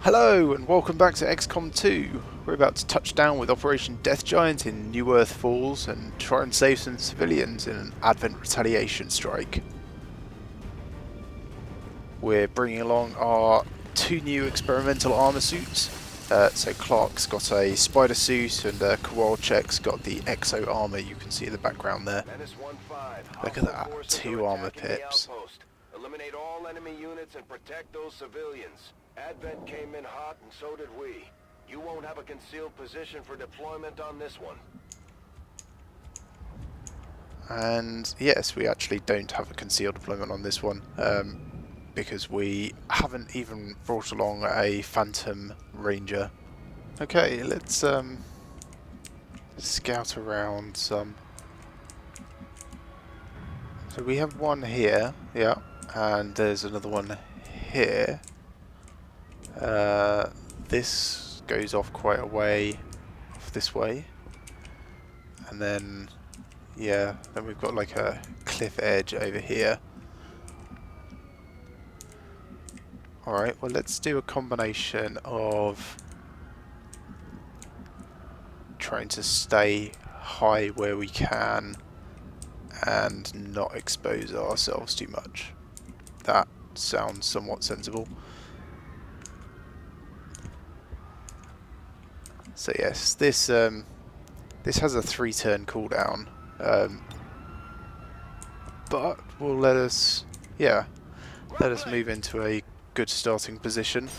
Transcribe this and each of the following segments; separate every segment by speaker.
Speaker 1: Hello and welcome back to XCom 2. We're about to touch down with Operation Death Giant in New Earth Falls and try and save some civilians in an Advent Retaliation strike. We're bringing along our two new experimental armor suits. So Clark's got a spider suit and Kowalczyk's got the exo armor you can see in the background there. Look at that, 2 armor pips.
Speaker 2: Eliminate all enemy units and protect those civilians. Advent came in hot and so did we. You won't have a concealed position for deployment on this one.
Speaker 1: And yes, we actually don't have a concealed deployment on this one, because we haven't even brought along a Phantom Ranger. Okay, let's scout around some. So we have one here, yeah, and there's another one here. This goes off quite a way off this way, and then yeah, then we've got like a cliff edge over here. Alright, well let's do a combination of trying to stay high where we can and not expose ourselves too much. That sounds somewhat sensible. So yes, this has a 3-turn cooldown, but will let us move into a good starting position.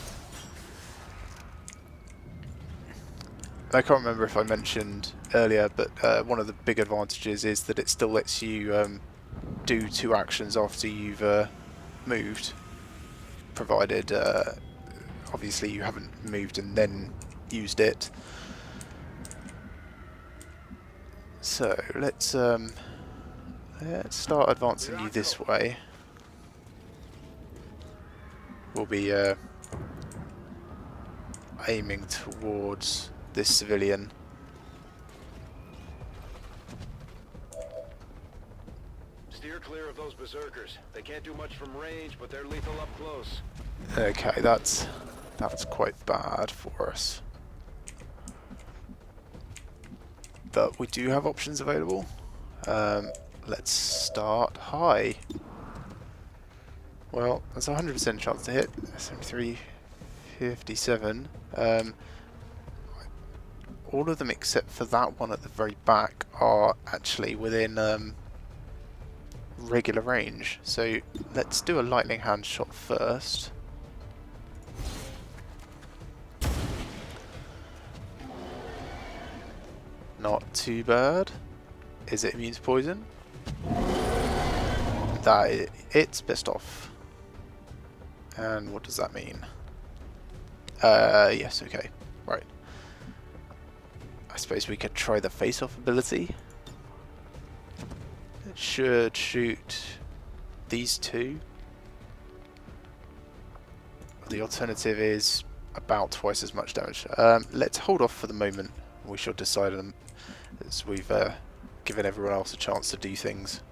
Speaker 1: I can't remember if I mentioned earlier, but one of the big advantages is that it still lets you do 2 actions after you've moved, provided obviously you haven't moved and then used it. So let's start advancing you this way. We'll be aiming towards this civilian.
Speaker 2: Steer clear of those berserkers. They can't do much from range, but they're lethal up close.
Speaker 1: Okay, that's quite bad for us. But we do have options available. Let's start high. Well, that's a 100% chance to hit. 7357. All of them except for that one at the very back are actually within regular range. So let's do a lightning hand shot first. Not too bad. Is it immune to poison? It's pissed off. And what does that mean? Yes, okay. Right. I suppose we could try the face-off ability. It should shoot these 2. The alternative is about twice as much damage. Let's hold off for the moment. We shall decide on as we've given everyone else a chance to do things.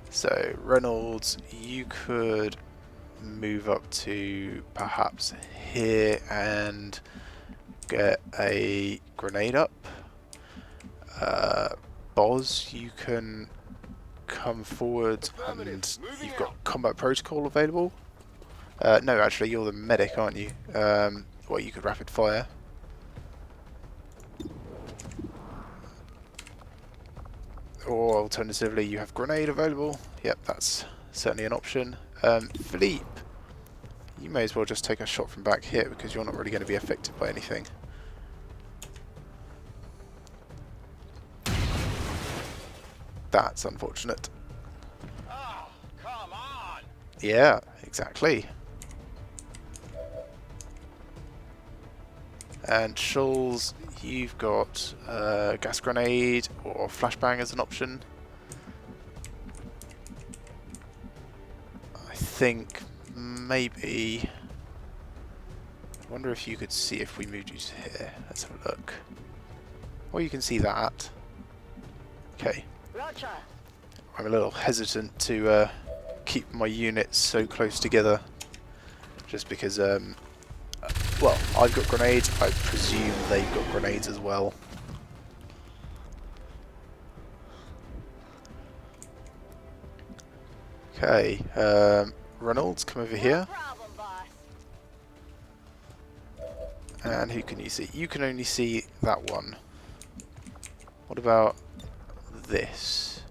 Speaker 1: So Reynolds, you could move up to perhaps here and get a grenade up. Boz, you can come forward and you've got combat protocol available. No, actually you're the medic, aren't you? Well, you could rapid fire. Or alternatively, you have grenade available. Yep, that's certainly an option. Philippe, you may as well just take a shot from back here because you're not really going to be affected by anything. That's unfortunate.
Speaker 2: Oh, come on!
Speaker 1: Yeah, exactly. And Schulz, you've got gas grenade or flashbang as an option. I think maybe. I wonder if you could see if we moved you to here. Let's have a look. Well, you can see that. Okay.
Speaker 3: Roger.
Speaker 1: I'm a little hesitant to keep my units so close together, just because Well, I've got grenades. I presume they've got grenades as well. Okay, Reynolds, come over here. And who can you see? You can only see that one. What about this?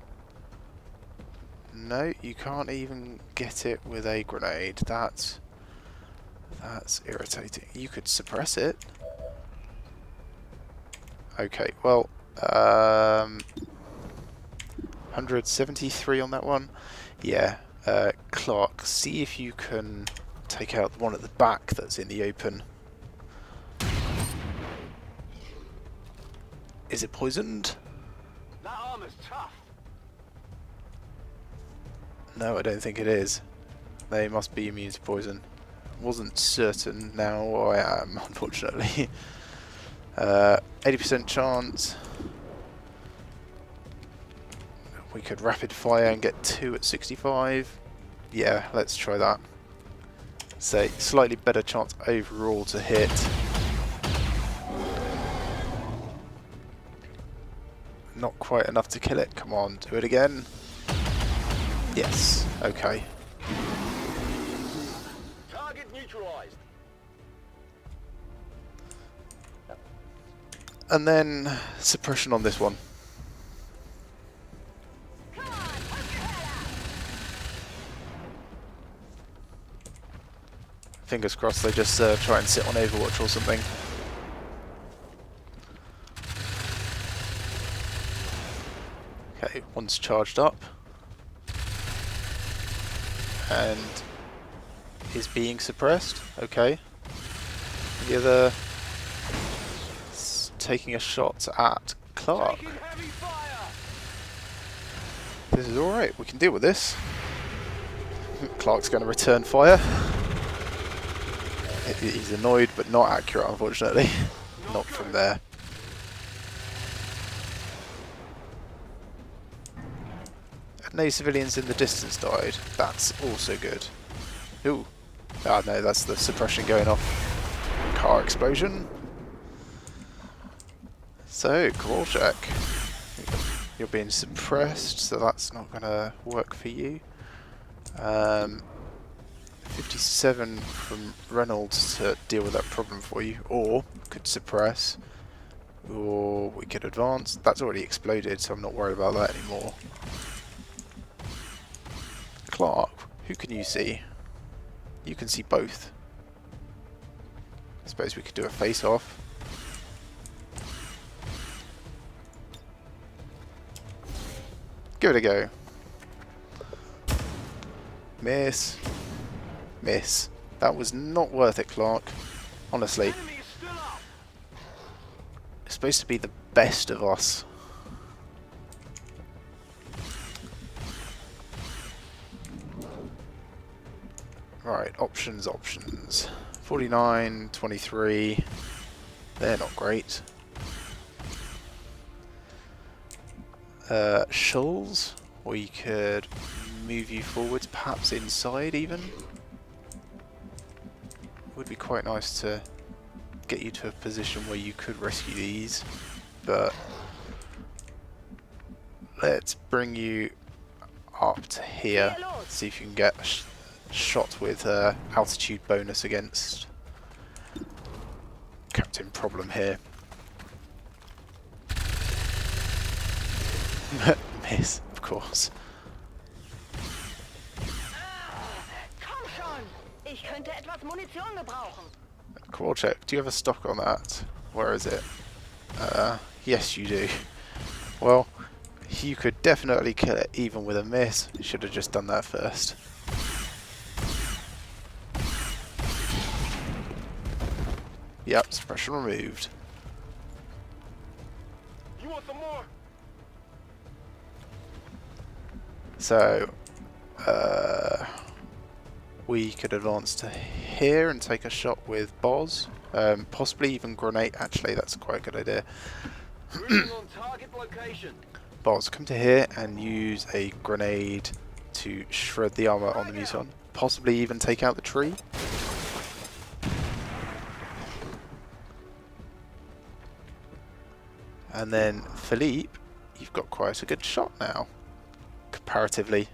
Speaker 1: No, you can't even get it with a grenade. That's irritating. You could suppress it. Okay, well, 173 on that one. Yeah, Clark, see if you can take out the one at the back that's in the open. Is it poisoned?
Speaker 2: That armor's tough.
Speaker 1: No, I don't think it is. They must be immune to poison. Wasn't certain, now I am, unfortunately. 80% chance. We could rapid fire and get 2 at 65. Yeah, let's try that. Say, slightly better chance overall to hit. Not quite enough to kill it. Come on, do it again. Yes, okay.
Speaker 2: Target neutralized.
Speaker 1: And then suppression on this one. Fingers crossed they just try and sit on Overwatch or something. Okay, one's charged up. And is being suppressed. Okay. The other is taking a shot at Clark. This is alright, we can deal with this. Clark's going to return fire. He's annoyed but not accurate, unfortunately. Not from there. No civilians in the distance died. That's also good. Ooh. Ah no, that's the suppression going off. Car explosion. So, call check. You're being suppressed, so that's not going to work for you. 57 from Reynolds to deal with that problem for you, or could suppress, or we could advance. That's already exploded, so I'm not worried about that anymore. Clark, who can you see? You can see both. I suppose we could do a face-off. Give it a go. Miss. Miss. That was not worth it, Clark. Honestly. It's supposed to be the best of us. Right, options. 49, 23. They're not great. Shoals, we could move you forwards, perhaps inside even. Would be quite nice to get you to a position where you could rescue these, but let's bring you up to here. See if you can get a shot with altitude bonus against Captain Problem here. Miss, of course.
Speaker 3: Komm schon! Ich könnte etwas Munition gebrauchen.
Speaker 1: Call check. Do you have a stock on that? Where is it? Yes, you do. Well, you could definitely kill it even with a miss. You should have just done that first. Yep, suppression removed.
Speaker 2: You want some more?
Speaker 1: So, we could advance to here and take a shot with Boz. Possibly even grenade. Actually, that's quite a good idea.
Speaker 2: On target location.
Speaker 1: Boz, come to here and use a grenade to shred the armor on the Muton. Possibly even take out the tree. And then Philippe, you've got quite a good shot now, comparatively.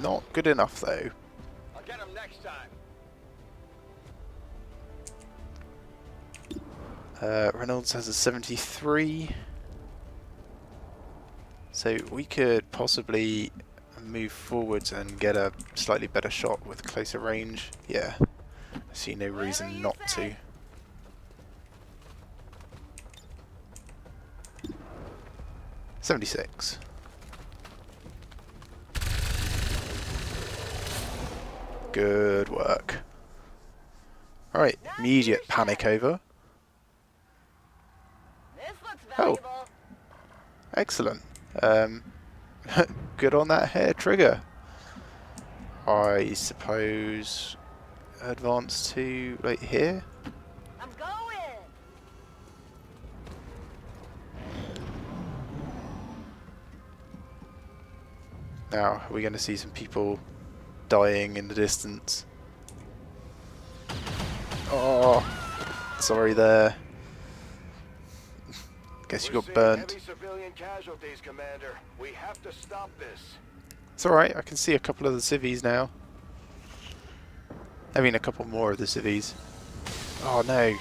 Speaker 1: Not good enough though.
Speaker 2: I'll get him next time.
Speaker 1: Reynolds has a 73. So we could possibly move forwards and get a slightly better shot with closer range. Yeah, I see no reason not to. .76. Good work. Alright, immediate panic over.
Speaker 3: This looks
Speaker 1: Oh.
Speaker 3: valuable.
Speaker 1: Excellent. Good on that hair trigger. I suppose advance to right here.
Speaker 3: I'm going.
Speaker 1: Now, are we going to see some people dying in the distance? Oh, sorry there. Guess you
Speaker 2: We're
Speaker 1: got
Speaker 2: seeing
Speaker 1: burnt.
Speaker 2: heavy civilian casualties, Commander. We have to stop this.
Speaker 1: It's alright, I can see a couple of the civvies now. I mean, a couple more of the civvies. Oh no.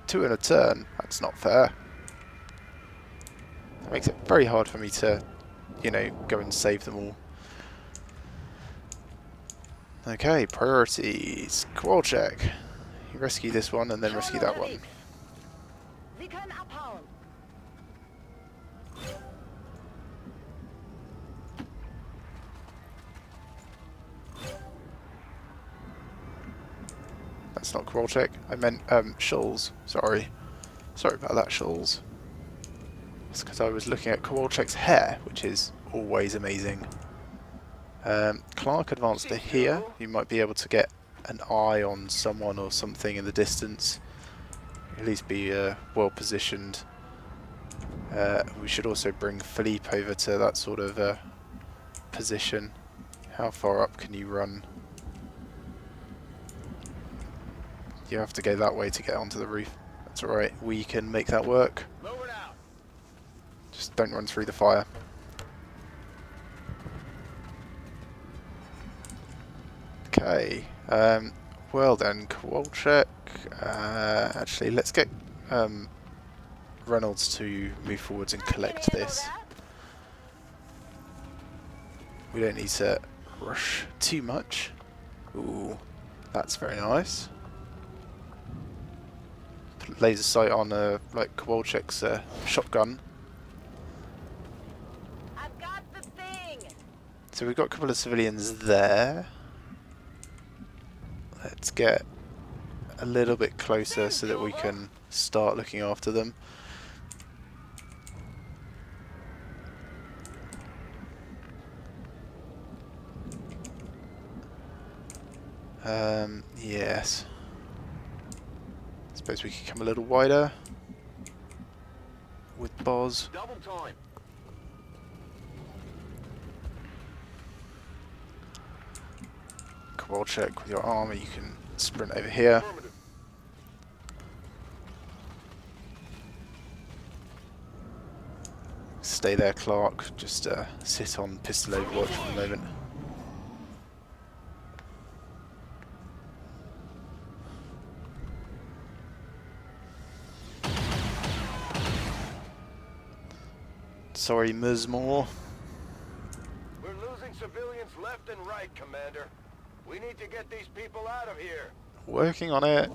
Speaker 1: 2 in a turn. That's not fair. That makes it very hard for me to, you know, go and save them all. Okay, priorities. Qual check. You rescue this one and then rescue that one.
Speaker 3: Sie können abhauen.
Speaker 1: That's not qual check. I meant Shoals. Sorry. Sorry about that, Shoals. It's because I was looking at Kowalczyk's hair, which is always amazing. Clark advanced to here. You might be able to get an eye on someone or something in the distance. At least be well positioned. We should also bring Philippe over to that sort of position. How far up can you run? You have to go that way to get onto the roof. That's alright, we can make that work.
Speaker 2: Move it out.
Speaker 1: Just don't run through the fire. Okay, well then, Kowalczyk, actually let's get Reynolds to move forwards and collect this. We don't need to rush too much. Ooh, that's very nice. Put laser sight on like Kowalczyk's shotgun.
Speaker 3: I've got the thing.
Speaker 1: So we've got a couple of civilians there. Let's get a little bit closer so that we can start looking after them. Yes. Suppose we could come a little wider with Boz.
Speaker 2: Double time.
Speaker 1: Kowalczyk, with your armor, you can sprint over here.
Speaker 2: Affirmative.
Speaker 1: Stay there, Clark. Just sit on pistol overwatch for the moment. Sorry, Muzmore.
Speaker 2: We're losing civilians left and right, Commander. We need to get these people out of here.
Speaker 1: Working on it.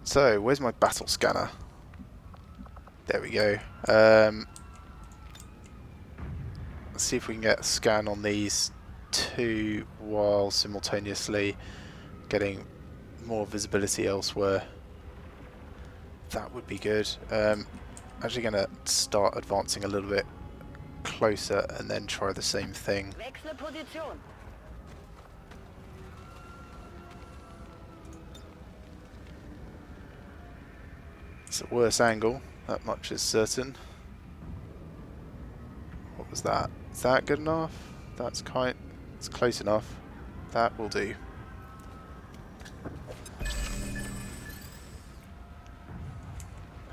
Speaker 1: So, where's my battle scanner? There we go. Let's see if we can get a scan on these two while simultaneously getting more visibility elsewhere. That would be good. Actually going to start advancing a little bit closer and then try the same thing.
Speaker 3: Wechsle Position.
Speaker 1: It's a worse angle, that much is certain. What was that? Is that good enough? It's close enough. That will do.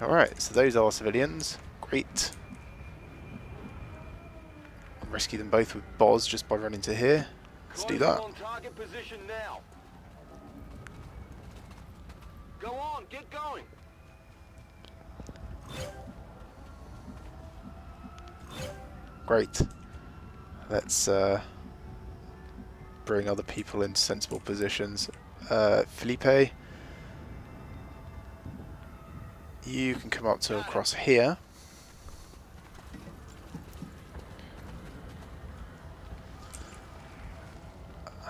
Speaker 1: Alright, so those are civilians. Great. Rescue them both with Boz just by running to here. Let's do that.
Speaker 2: On target position now. Go on, get going.
Speaker 1: Great. Let's bring other people into sensible positions. Felipe, you can come up to across here.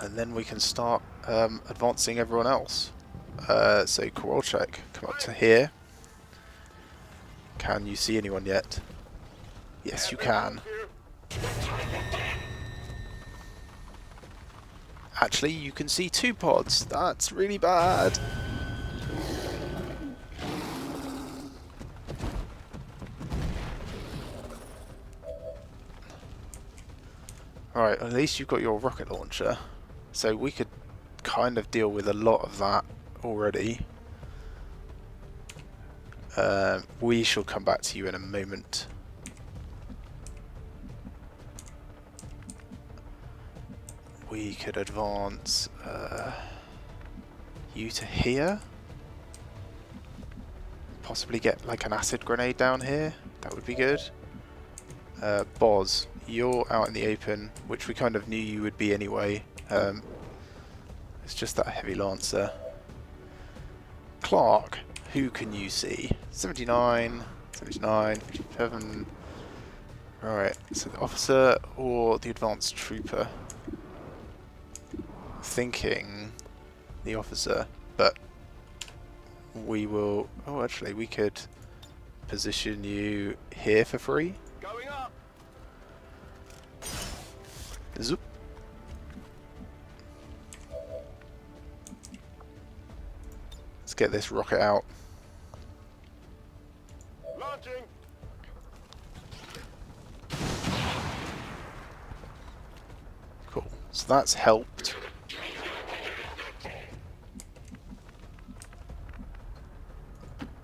Speaker 1: And then we can start advancing everyone else. So Kowalczyk, come up to here. Can you see anyone yet? Yes, you can. Actually, you can see 2 pods. That's really bad. Alright, at least you've got your rocket launcher. So we could kind of deal with a lot of that already. We shall come back to you in a moment. We could advance you to here. Possibly get like an acid grenade down here. That would be good. Boz, you're out in the open, which we kind of knew you would be anyway. It's just that heavy lancer. Clark, who can you see? 79, 79, 57. Alright, so the officer or the advanced trooper? Thinking the officer, but we will... Oh, actually, we could position you here for free.
Speaker 2: Going up.
Speaker 1: Zoop. Let's get this rocket out.
Speaker 2: Launching.
Speaker 1: Cool. So that's helped.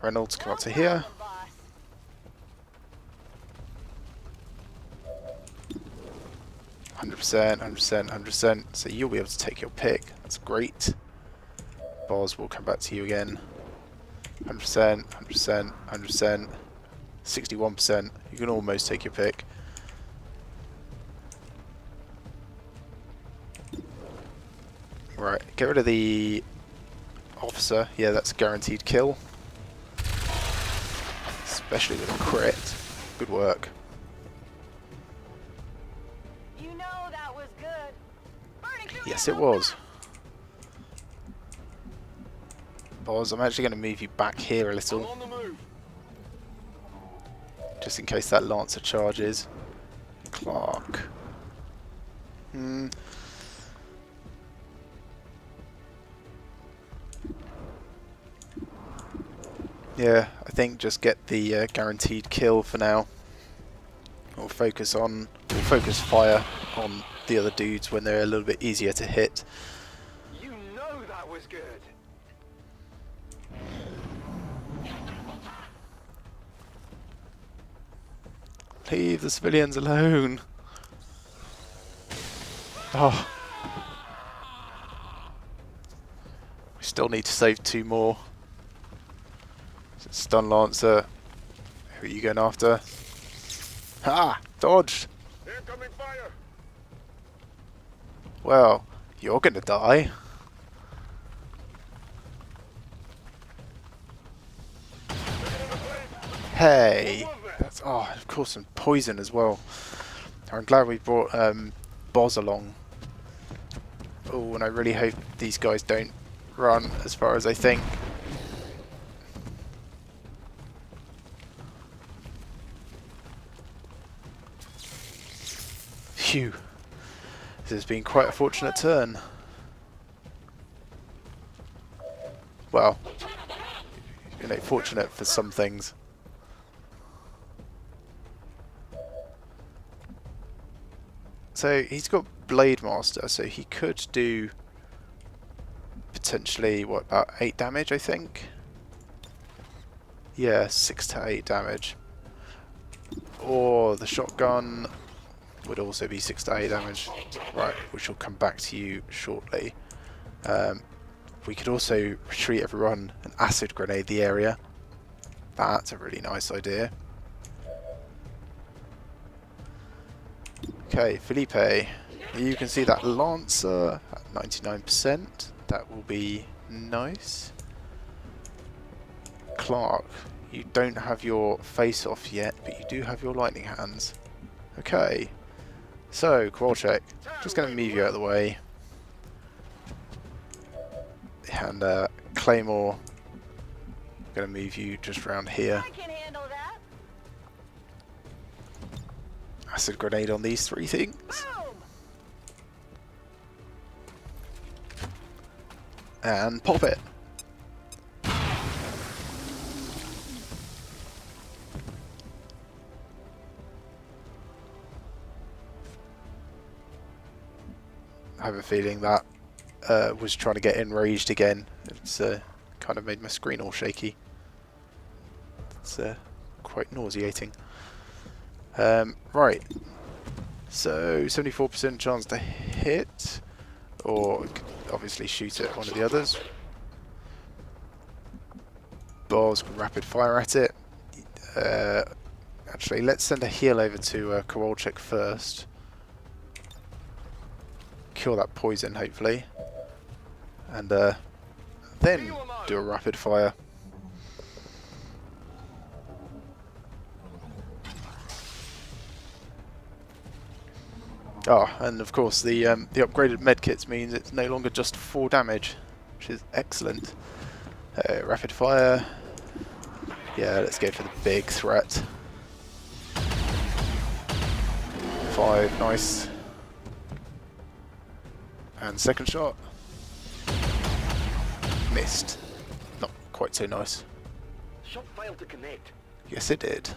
Speaker 1: Reynolds, come up to here. 100%, 100%, 100%. So you'll be able to take your pick. That's great. Boz will come back to you again. 100%, 100%, 100%. 61%. You can almost take your pick. Right, get rid of the officer. Yeah, that's a guaranteed kill. Especially with a crit. Good work.
Speaker 3: You know that was good. Burning through
Speaker 1: Yes,
Speaker 3: ammo
Speaker 1: it was.
Speaker 3: fast.
Speaker 1: Boz, I'm actually going to move you back here a little,
Speaker 2: On the move.
Speaker 1: just in case that Lancer charges. Clark. Yeah, I think just get the guaranteed kill for now. We'll focus fire on the other dudes when they're a little bit easier to hit.
Speaker 2: You know that was good.
Speaker 1: Leave the civilians alone. Oh. We still need to save 2 more. Stun Lancer. Who are you going after? Ha! Dodged!
Speaker 2: Incoming fire.
Speaker 1: Well, you're gonna die. Hey! That's, oh, of course, some poison as well. I'm glad we brought Boz along. Oh, and I really hope these guys don't run as far as I think. Phew. This has been quite a fortunate turn. Well, you know, fortunate for some things. So he's got Blade Master, so he could do potentially, what, about 8 damage, I think? Yeah, 6 to 8 damage. Or the shotgun would also be 6 to 8 damage. Right, which will come back to you shortly. We could also retreat everyone and acid grenade the area. That's a really nice idea. Okay, Felipe, you can see that Lancer at 99%. That will be nice. Clark, you don't have your face off yet, but you do have your lightning hands. Okay, so Kowalczyk, just going to move you out of the way. And Claymore, going to move you just around here.
Speaker 3: I can handle that.
Speaker 1: Acid grenade on these 3 things.
Speaker 3: Boom!
Speaker 1: And pop it. I have a feeling that was trying to get enraged again. It's kind of made my screen all shaky. It's quite nauseating. Right, so 74% chance to hit, or obviously shoot at one of the others. Balls can rapid fire at it. Actually, let's send a heal over to Kowalczyk first. Kill that poison, hopefully. And then do a rapid fire. Oh, and of course the upgraded medkits means it's no longer just 4 damage, which is excellent. Rapid fire. Yeah, let's go for the big threat. 5, nice. And second shot. Missed. Not quite so nice.
Speaker 2: Shot failed to connect.
Speaker 1: Yes, it did.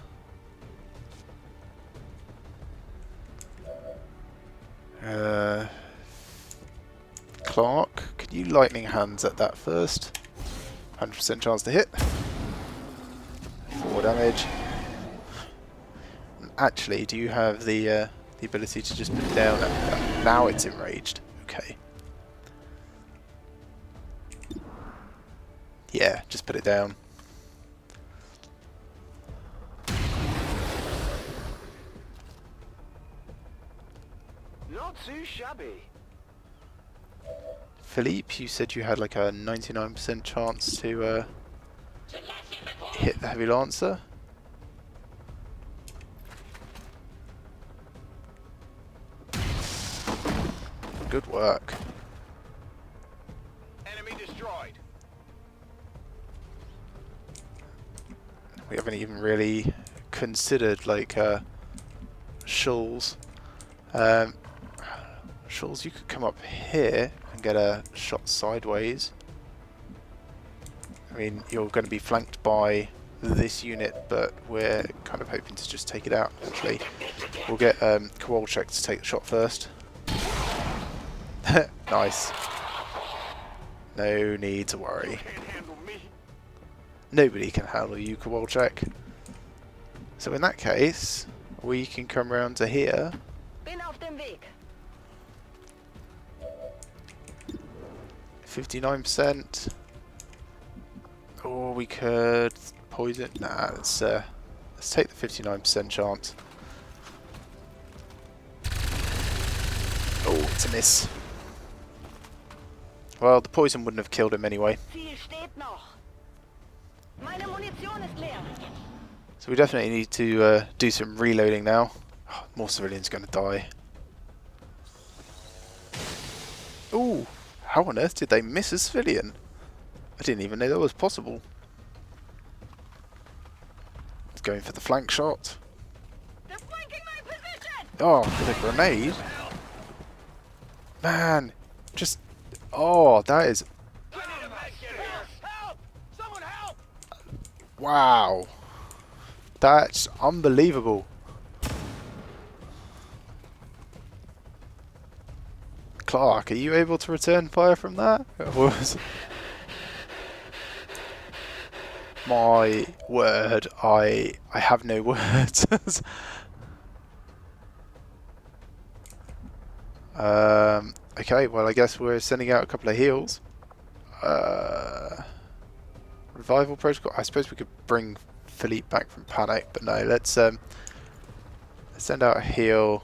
Speaker 1: Clark, can you lightning hands at that first? 100% chance to hit. 4 damage. And actually, do you have the ability to just put it down? Now it's enraged. Okay. Yeah, just put it down.
Speaker 2: Not too shabby.
Speaker 1: Philippe, you said you had like a 99% chance to hit the heavy lancer. Good work.
Speaker 2: Enemy destroyed.
Speaker 1: We haven't even really considered like Schulz. Schulz, you could come up here and get a shot sideways. I mean, you're going to be flanked by this unit, but we're kind of hoping to just take it out, actually. We'll get Kowalczyk to take the shot first. Nice. No need to worry.
Speaker 2: Can't handle me.
Speaker 1: Nobody can handle you, Kowalczyk. So in that case, we can come round to here.
Speaker 3: Bin auf dem Weg.
Speaker 1: 59%. Or we could poison. Nah, let's take the 59% chance. Oh, it's a miss. Well, the poison wouldn't have killed him anyway.
Speaker 3: Ziel steht noch. Meine Munition ist leer.
Speaker 1: So we definitely need to do some reloading now. Oh, more civilians going to die. Ooh, how on earth did they miss a civilian? I didn't even know that was possible. It's going for the flank shot.
Speaker 3: They're flanking my position.
Speaker 1: Oh, with a grenade? Man, just... Oh, that is...
Speaker 2: Help! Someone help!
Speaker 1: Wow. That's unbelievable. Clark, are you able to return fire from that? My word, I have no words. Okay, well I guess we're sending out a couple of heals. Revival protocol. I suppose we could bring Philippe back from panic, but no. Let's send out a heal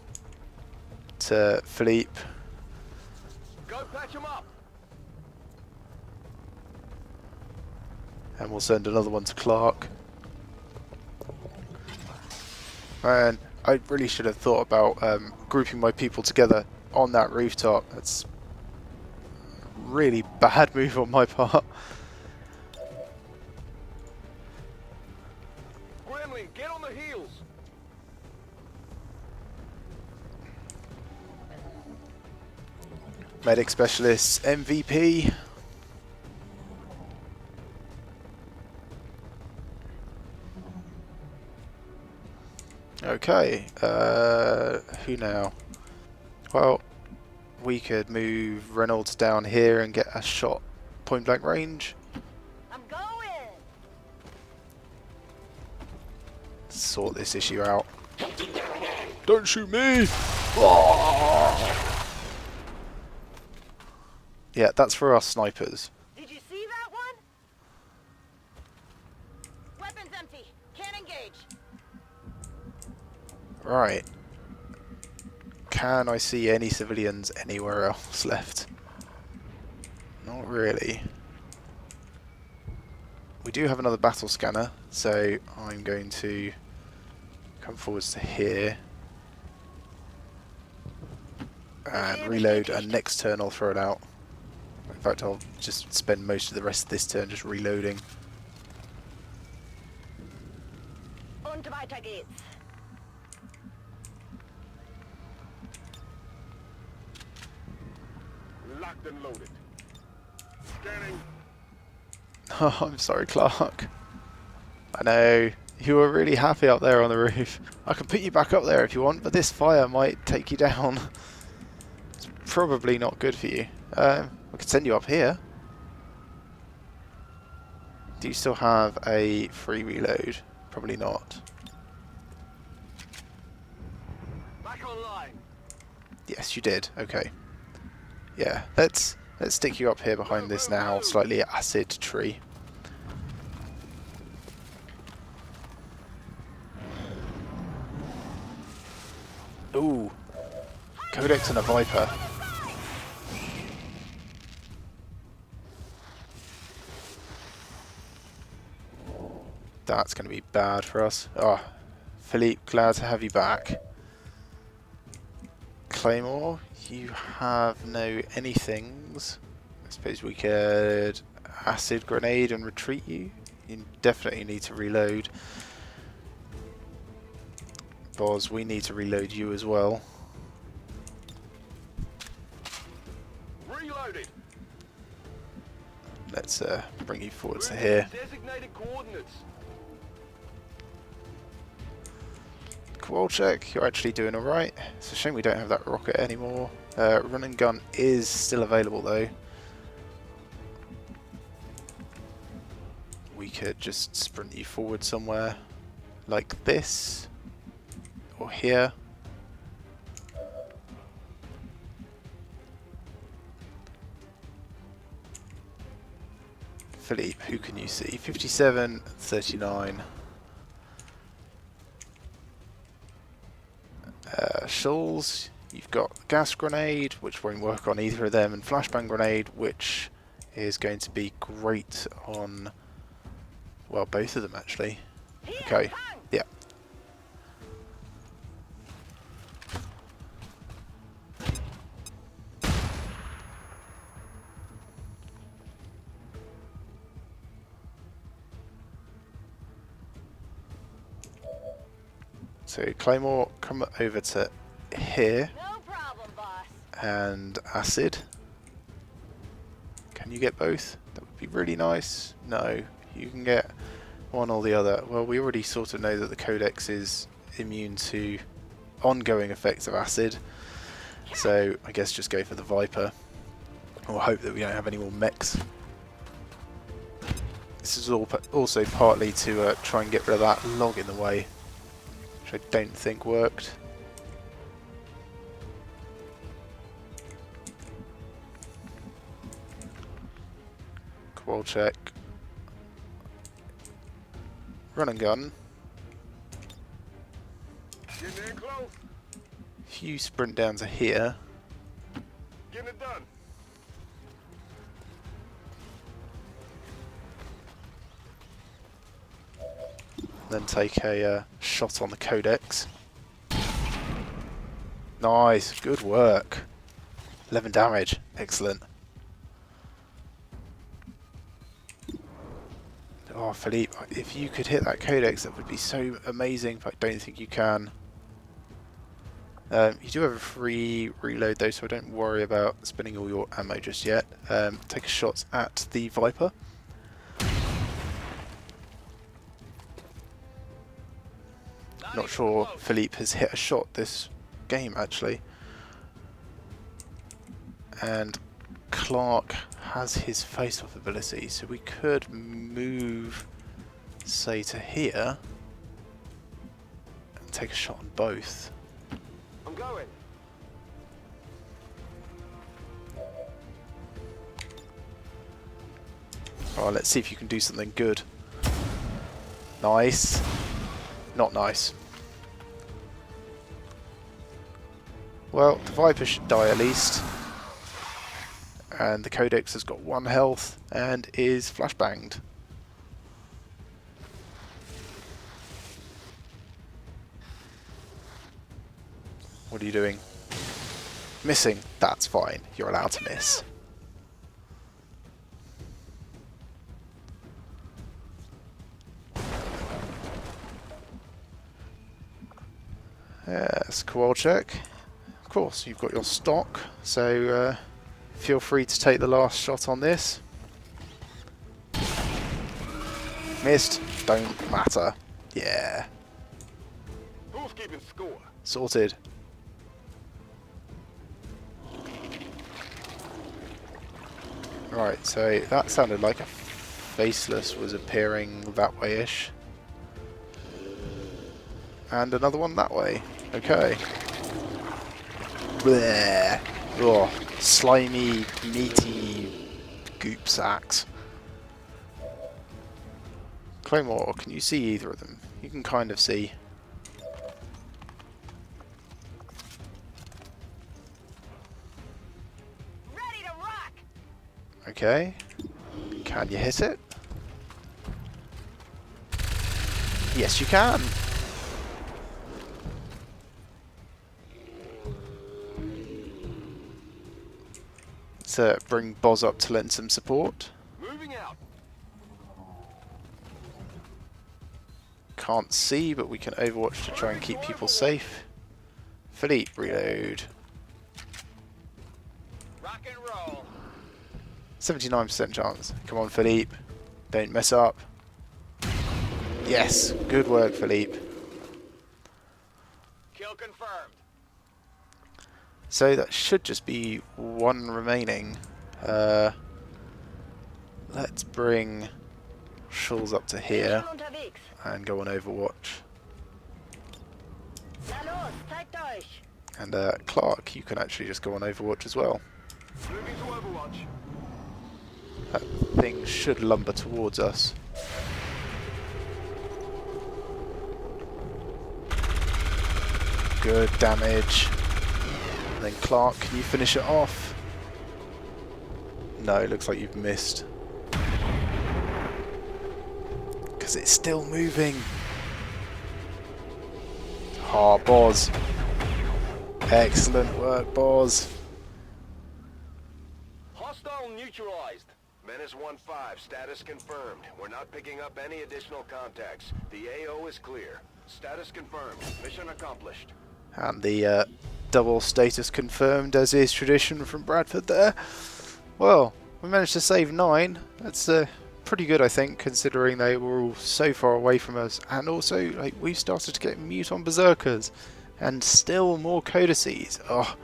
Speaker 1: to Philippe.
Speaker 2: Go patch him up.
Speaker 1: And we'll send another one to Clark. Man, I really should have thought about grouping my people together on that rooftop. That's a really bad move on my part.
Speaker 2: Gremlin, get on the heels.
Speaker 1: Medic specialists MVP. Okay, who now? Well, we could move Reynolds down here and get a shot point blank range.
Speaker 3: I'm going.
Speaker 1: Sort this issue out. Don't shoot me! Oh! Yeah, that's for our snipers.
Speaker 3: Did you see that one? Weapons empty. Can't engage.
Speaker 1: Right. Can I see any civilians anywhere else left? Not really. We do have another battle scanner, so I'm going to come forwards to here and reload, and next turn I'll throw it out. In fact, I'll just spend most of the rest of this turn just reloading.
Speaker 3: Und weiter geht's.
Speaker 2: Locked and loaded. Scanning.
Speaker 1: Oh, I'm sorry, Clark. I know, you were really happy up there on the roof. I can put you back up there if you want, but this fire might take you down. It's probably not good for you. I could send you up here. Do you still have a free reload? Probably not.
Speaker 2: Back online.
Speaker 1: Yes, you did. Okay. Yeah, let's stick you up here behind this now slightly acid tree. Ooh, Codex and a Viper. That's going to be bad for us. Oh, Philippe, glad to have you back. Claymore, you have no anythings. I suppose we could acid grenade and retreat you. You definitely need to reload. Boz, we need to reload you as well.
Speaker 2: Reloaded.
Speaker 1: Let's bring you forward to here.
Speaker 2: Designated coordinates.
Speaker 1: Kowalczyk, you're actually doing alright. It's a shame we don't have that rocket anymore. Run and gun is still available though. We could just sprint you forward somewhere like this or here. Philippe, who can you see? 57, 39. Schulz, you've got gas grenade, which won't work on either of them, and flashbang grenade, which is going to be great on, well, both of them actually. Okay, yeah. So Claymore, come over to here.
Speaker 3: No problem, boss.
Speaker 1: And acid. Can you get both? That would be really nice. No, you can get one or the other. Well, we already sort of know that the Codex is immune to ongoing effects of acid, so I guess just go for the Viper. Or hope that we don't have any more mechs. This is also partly to try and get rid of that log in the way, which I don't think worked. Wall check. Run and gun.
Speaker 2: Getting in close.
Speaker 1: If you sprint down to here,
Speaker 2: Getting it done.
Speaker 1: then take a shot on the codex. Nice, good work. 11 damage, excellent. Oh, Philippe, if you could hit that codex, that would be so amazing, but I don't think you can. You do have a free reload though, so don't worry about spending all your ammo just yet. Take a shot at the Viper. Not sure Philippe has hit a shot this game actually. And Clark has his face-off ability, so we could move, say, to here and take a shot on both.
Speaker 2: I'm going.
Speaker 1: Alright, let's see if you can do something good. Nice. Not nice. Well, the Viper should die at least. And the Codex has got 1 health and is flashbanged. What are you doing? Missing. That's fine. You're allowed to miss. Yes, Koal check. Of course, you've got your stock, so feel free to take the last shot on this. Missed. Don't matter. Yeah.
Speaker 2: Who's keeping score?
Speaker 1: Sorted. Right, so that sounded like a faceless was appearing that way-ish. And another one that way. Okay. Bleh. Oh, slimy, meaty goop sacks. Claymore, can you see either of them? You can kind of see.
Speaker 3: Ready to rock.
Speaker 1: Okay. Can you hit it? Yes, you can. Let's bring Boz up to lend some support.
Speaker 2: Moving out.
Speaker 1: Can't see, but we can overwatch to try and keep people safe. Philippe, reload.
Speaker 2: Rock and roll.
Speaker 1: 79% chance. Come on, Philippe. Don't mess up. Yes, good work, Philippe.
Speaker 2: Kill confirmed.
Speaker 1: So that should just be 1 remaining. Let's bring Schulz up to here
Speaker 3: Schon unterwegs.
Speaker 1: and go on Overwatch.
Speaker 3: Na los, zeigt euch.
Speaker 1: And Clark, you can actually just go on Overwatch as well.
Speaker 2: Moving to Overwatch.
Speaker 1: That thing should lumber towards us. Good damage. And then Clark, can you finish it off? No, it looks like you've missed. Because it's still moving. Ah, Boz. Excellent work, Boz.
Speaker 2: Hostile neutralized. Menace 1-5, status confirmed. We're not picking up any additional contacts. The AO is clear. Status confirmed. Mission accomplished.
Speaker 1: And the double status confirmed, as is tradition from Bradford there. Well, we managed to save 9. That's pretty good, I think, considering they were all so far away from us. And also, like, we started to get Muton Berserkers. And still more Codices. Oh,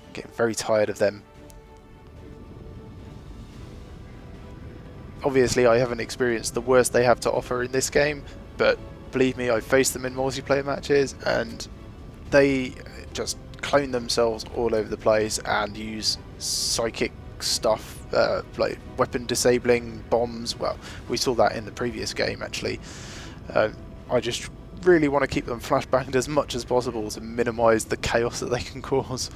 Speaker 1: I'm getting very tired of them. obviously I haven't experienced the worst they have to offer in this game, but believe me, I've faced them in multiplayer matches and they just clone themselves all over the place and use psychic stuff, like weapon disabling bombs. Well, we saw that in the previous game actually. I just really want to keep them flashbanged as much as possible to minimise the chaos that they can cause.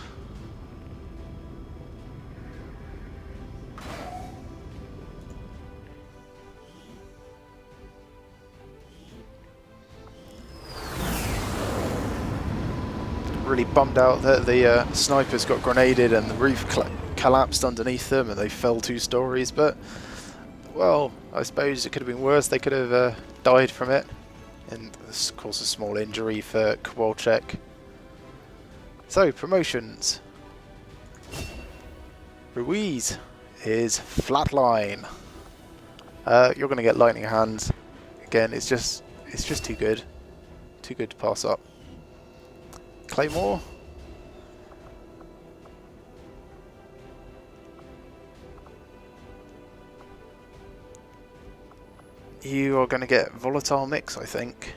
Speaker 1: Really bummed out that the snipers got grenaded and the roof collapsed underneath them and they fell 2 stories, but well, I suppose it could have been worse. They could have died from it, and this caused a small injury for Kowalczyk. So, promotions. Ruiz is flatline. You're going to get lightning hands. Again, it's just too good. Too good to pass up. Claymore. You are going to get volatile mix, I think.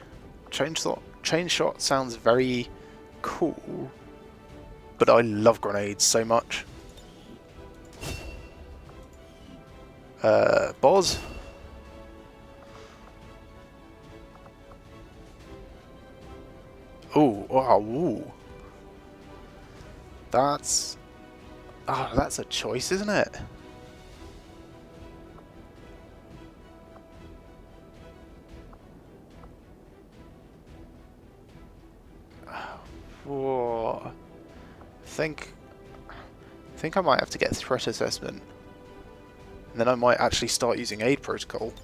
Speaker 1: Chain shot sounds very cool, but I love grenades so much. Boz. Ooh, wow, ooh. That's a choice, isn't it? Whoa. I think I might have to get threat assessment, and then I might actually start using aid protocol.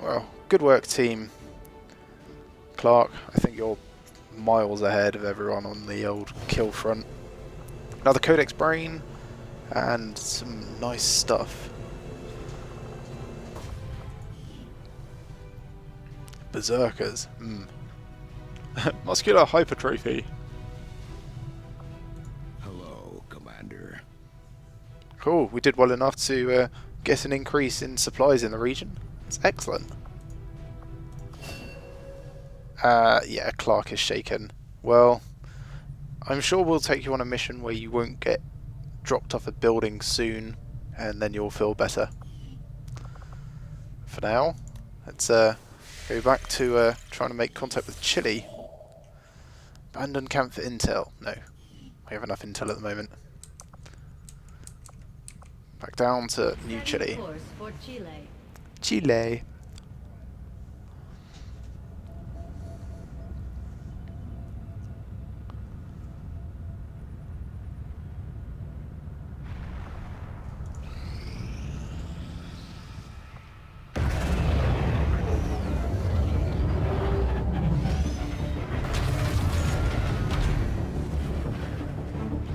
Speaker 1: Well, good work, team. Clark, I think you're miles ahead of everyone on the old kill front. Another Codex Brain, and some nice stuff. Berserkers. Muscular hypertrophy.
Speaker 4: Hello, Commander.
Speaker 1: Cool, we did well enough to get an increase in supplies in the region. It's excellent. Yeah, Clark is shaken. Well, I'm sure we'll take you on a mission where you won't get dropped off a building soon, and then you'll feel better. For now, let's go back to trying to make contact with Chile. Abandoned camp for intel. No, we have enough intel at the moment. Back down to New Chile. Chile.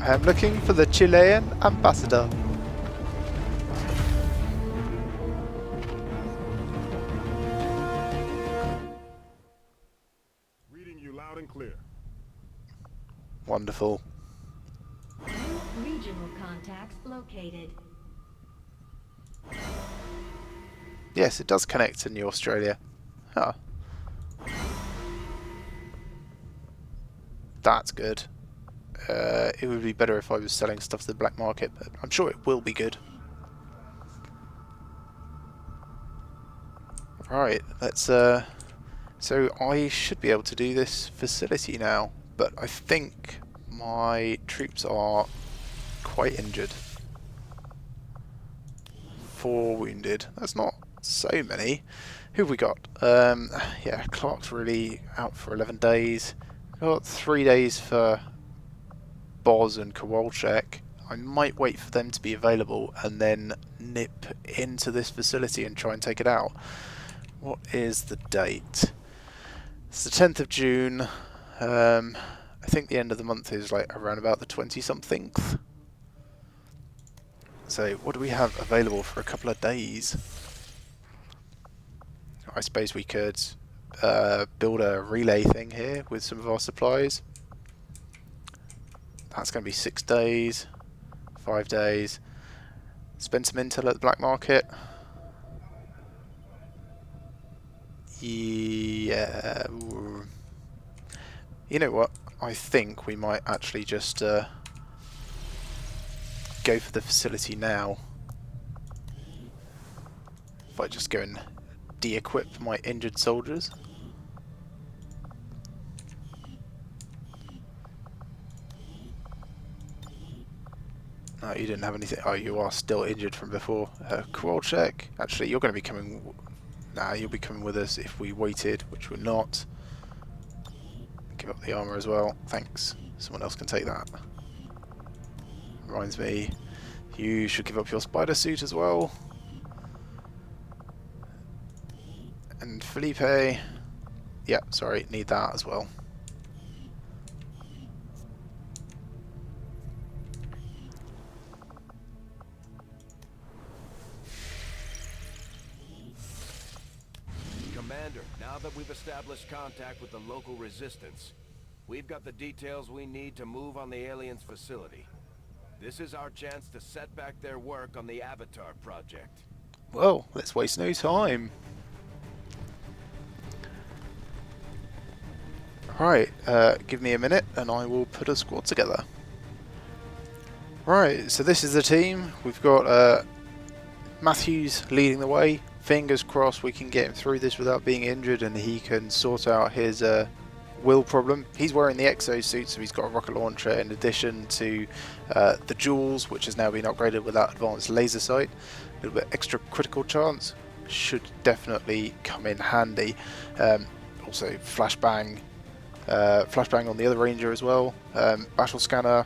Speaker 1: I am looking for the Chilean ambassador.
Speaker 4: Reading you loud and clear.
Speaker 1: Wonderful.
Speaker 5: Regional contacts located.
Speaker 1: Yes, it does connect to New Australia. Huh. That's good. It would be better if I was selling stuff to the black market, but I'm sure it will be good. Right, let's so I should be able to do this facility now, but I think my troops are quite injured. 4 wounded. That's not so many. Who have we got? Yeah, Clark's really out for 11 days. Got 3 days for Boz and Kowalczyk. I might wait for them to be available and then nip into this facility and try and take it out. What is the date? It's the 10th of June. I think the end of the month is like around about the 20-somethingth. So what do we have available for a couple of days? I suppose we could build a relay thing here with some of our supplies. That's going to be 6 days. 5 days. Spend some intel at the black market. Yeah. You know what? I think we might actually just go for the facility now. If I just go and de-equip my injured soldiers. No, you didn't have anything. Oh, you are still injured from before. Crawl check. Actually, you're going to be coming. Nah, you'll be coming with us if we waited, which we're not. Give up the armor as well. Thanks. Someone else can take that. Reminds me, you should give up your spider suit as well. And Felipe. Yeah, sorry, need that as well.
Speaker 2: Commander, now that we've established contact with the local resistance, we've got the details we need to move on the aliens' facility. This is our chance to set back their work on the Avatar project.
Speaker 1: Well, let's waste no time. Right, give me a minute and I will put a squad together. Right, so this is the team. We've got Matthews leading the way. Fingers crossed we can get him through this without being injured and he can sort out his will problem. He's wearing the exosuit, so he's got a rocket launcher in addition to the jewels, which has now been upgraded with that advanced laser sight. A little bit extra critical chance should definitely come in handy. Also flashbang on the other ranger as well. Battle scanner.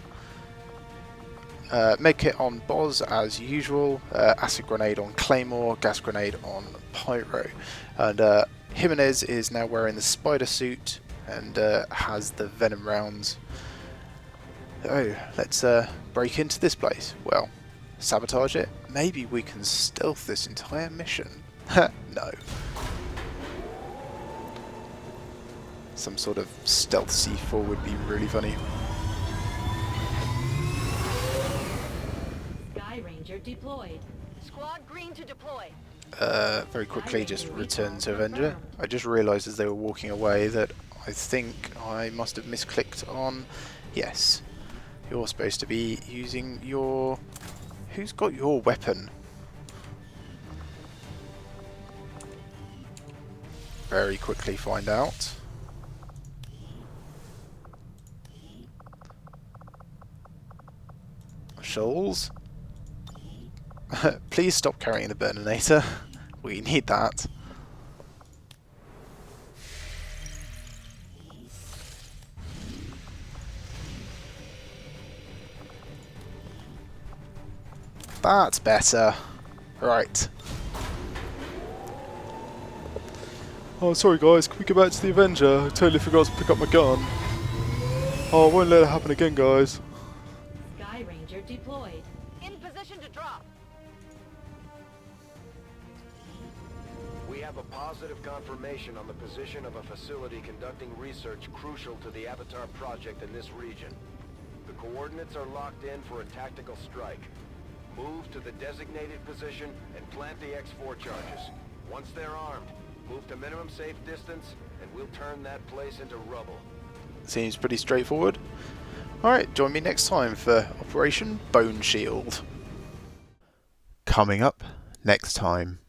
Speaker 1: Medkit on Boz as usual, acid grenade on Claymore, gas grenade on Pyro, and Jimenez is now wearing the spider suit and has the venom rounds. Oh, let's break into this place. Well, sabotage it. Maybe we can stealth this entire mission. No. Some sort of stealth C4 would be really funny.
Speaker 5: Ranger deployed.
Speaker 3: Squad green to deploy.
Speaker 1: Very quickly just return to Avenger. I just realised as they were walking away that I think I must have misclicked on... Yes. You're supposed to be using your... Who's got your weapon? Very quickly find out. Shoals. Please stop carrying the Burninator. We need that. That's better. Right. Oh, sorry guys, can we get back to the Avenger? I totally forgot to pick up my gun. Oh, I won't let it happen again, guys.
Speaker 5: Sky Ranger deployed.
Speaker 3: In position to drop.
Speaker 2: We have a positive confirmation on the position of a facility conducting research crucial to the Avatar project in this region. The coordinates are locked in for a tactical strike. Move to the designated position and plant the X4 charges. Once they're armed, move to minimum safe distance and we'll turn that place into rubble.
Speaker 1: Seems pretty straightforward. Alright, join me next time for Operation Bone Shield. Coming up next time.